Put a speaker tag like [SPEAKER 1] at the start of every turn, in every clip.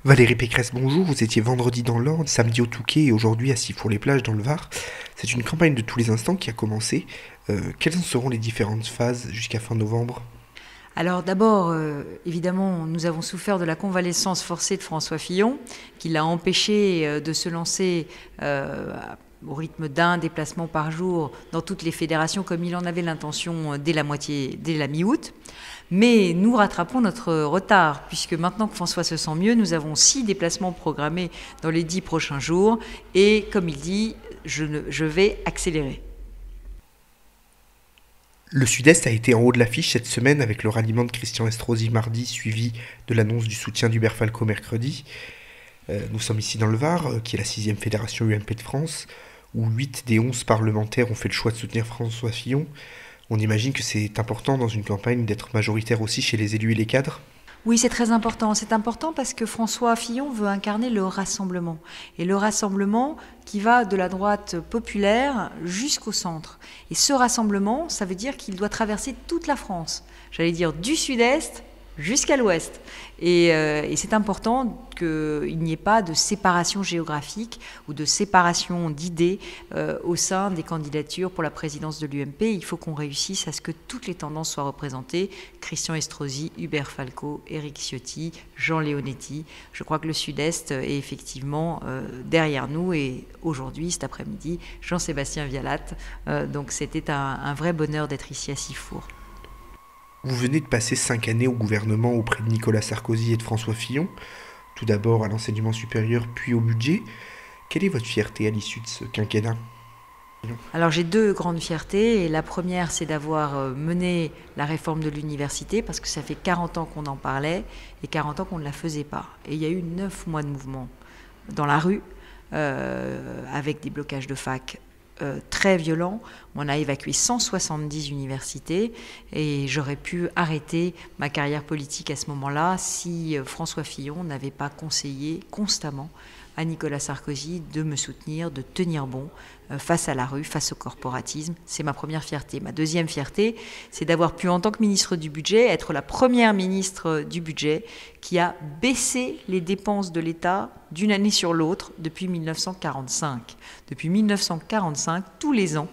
[SPEAKER 1] Valérie Pécresse, bonjour. Vous étiez vendredi dans l'Orne, samedi au Touquet et aujourd'hui à Sifour-les-Plages dans le Var. C'est une campagne de tous les instants qui a commencé. Quelles en seront les différentes phases jusqu'à fin novembre?
[SPEAKER 2] Alors d'abord, évidemment, nous avons souffert de la convalescence forcée de François Fillon, qui l'a empêché de se lancer au rythme d'un déplacement par jour dans toutes les fédérations, comme il en avait l'intention dès la mi-août. Mais nous rattrapons notre retard, puisque maintenant que François se sent mieux, nous avons 6 déplacements programmés dans les 10 prochains jours. Et comme il dit, je vais accélérer.
[SPEAKER 1] Le Sud-Est a été en haut de l'affiche cette semaine avec le ralliement de Christian Estrosi mardi, suivi de l'annonce du soutien d'Hubert Falco mercredi. Nous sommes ici dans le Var, qui est la 6e fédération UMP de France, où 8 des 11 parlementaires ont fait le choix de soutenir François Fillon. On imagine que c'est important dans une campagne d'être majoritaire aussi chez les élus et les cadres.
[SPEAKER 2] Oui, c'est très important. C'est important parce que François Fillon veut incarner le rassemblement. Et le rassemblement qui va de la droite populaire jusqu'au centre. Et ce rassemblement, ça veut dire qu'il doit traverser toute la France. J'allais dire du sud-est jusqu'à l'ouest. Et c'est important qu'il n'y ait pas de séparation géographique ou de séparation d'idées au sein des candidatures pour la présidence de l'UMP. Il faut qu'on réussisse à ce que toutes les tendances soient représentées. Christian Estrosi, Hubert Falco, Éric Ciotti, Jean Leonetti. Je crois que le Sud-Est est effectivement derrière nous. Et aujourd'hui, cet après-midi, Jean-Sébastien Vialat. Donc c'était un vrai bonheur d'être ici à Sifour.
[SPEAKER 1] Vous venez de passer 5 années au gouvernement auprès de Nicolas Sarkozy et de François Fillon, tout d'abord à l'enseignement supérieur puis au budget. Quelle est votre fierté à l'issue de ce quinquennat?
[SPEAKER 2] Alors j'ai 2 grandes fiertés, et la première c'est d'avoir mené la réforme de l'université, parce que ça fait 40 ans qu'on en parlait et 40 ans qu'on ne la faisait pas. Et il y a eu 9 mois de mouvement dans la rue, avec des blocages de fac très violents. On a évacué 170 universités et j'aurais pu arrêter ma carrière politique à ce moment-là si François Fillon n'avait pas conseillé constamment à Nicolas Sarkozy de me soutenir, de tenir bon face à la rue, face au corporatisme. C'est ma première fierté. Ma deuxième fierté, c'est d'avoir pu, en tant que ministre du Budget, être la première ministre du Budget qui a baissé les dépenses de l'État d'une année sur l'autre depuis 1945. Depuis 1945, tous les ans,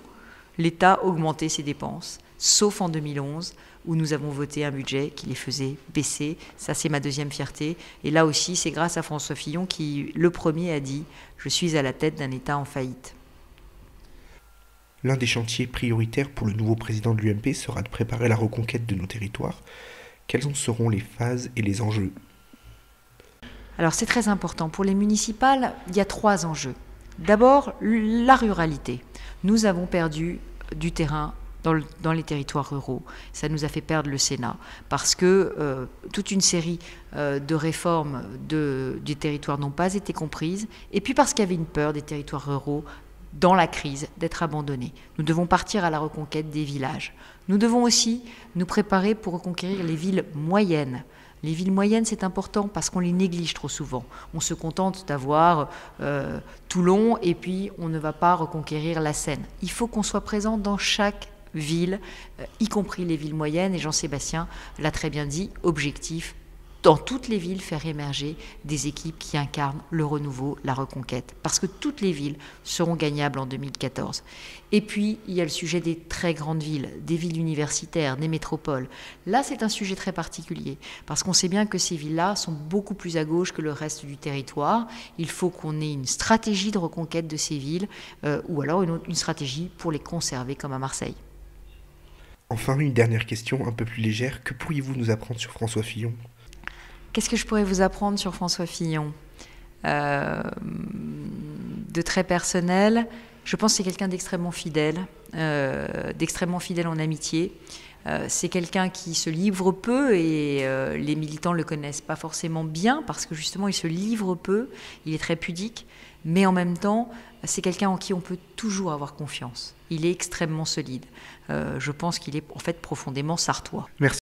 [SPEAKER 2] l'État augmentait ses dépenses, sauf en 2011, où nous avons voté un budget qui les faisait baisser. Ça, c'est ma deuxième fierté. Et là aussi, c'est grâce à François Fillon qui, le premier, a dit « Je suis à la tête d'un État en faillite ».
[SPEAKER 1] L'un des chantiers prioritaires pour le nouveau président de l'UMP sera de préparer la reconquête de nos territoires. Quelles en seront les phases et les enjeux?
[SPEAKER 2] Alors c'est très important. Pour les municipales, il y a 3 enjeux. D'abord, la ruralité. Nous avons perdu du terrain dans les territoires ruraux. Ça nous a fait perdre le Sénat parce que toute une série de réformes des territoires n'ont pas été comprises, et puis parce qu'il y avait une peur des territoires ruraux dans la crise d'être abandonnés. Nous devons partir à la reconquête des villages. Nous devons aussi nous préparer pour reconquérir les villes moyennes. Les villes moyennes, c'est important parce qu'on les néglige trop souvent. On se contente d'avoir Toulon et puis on ne va pas reconquérir la Seine. Il faut qu'on soit présent dans chaque ville, y compris les villes moyennes. Et Jean-Sébastien l'a très bien dit, objectif, dans toutes les villes, faire émerger des équipes qui incarnent le renouveau, la reconquête. Parce que toutes les villes seront gagnables en 2014. Et puis, il y a le sujet des très grandes villes, des villes universitaires, des métropoles. Là, c'est un sujet très particulier, parce qu'on sait bien que ces villes-là sont beaucoup plus à gauche que le reste du territoire. Il faut qu'on ait une stratégie de reconquête de ces villes, ou alors une stratégie pour les conserver, comme à Marseille.
[SPEAKER 1] Enfin, une dernière question un peu plus légère. Que pourriez-vous nous apprendre sur François Fillon?
[SPEAKER 2] Qu'est-ce que je pourrais vous apprendre sur François Fillon? De très personnel. Je pense que c'est quelqu'un d'extrêmement fidèle en amitié. C'est quelqu'un qui se livre peu, et les militants ne le connaissent pas forcément bien parce que justement il se livre peu, il est très pudique, mais en même temps c'est quelqu'un en qui on peut toujours avoir confiance. Il est extrêmement solide. Je pense qu'il est en fait profondément sartois.
[SPEAKER 1] Merci.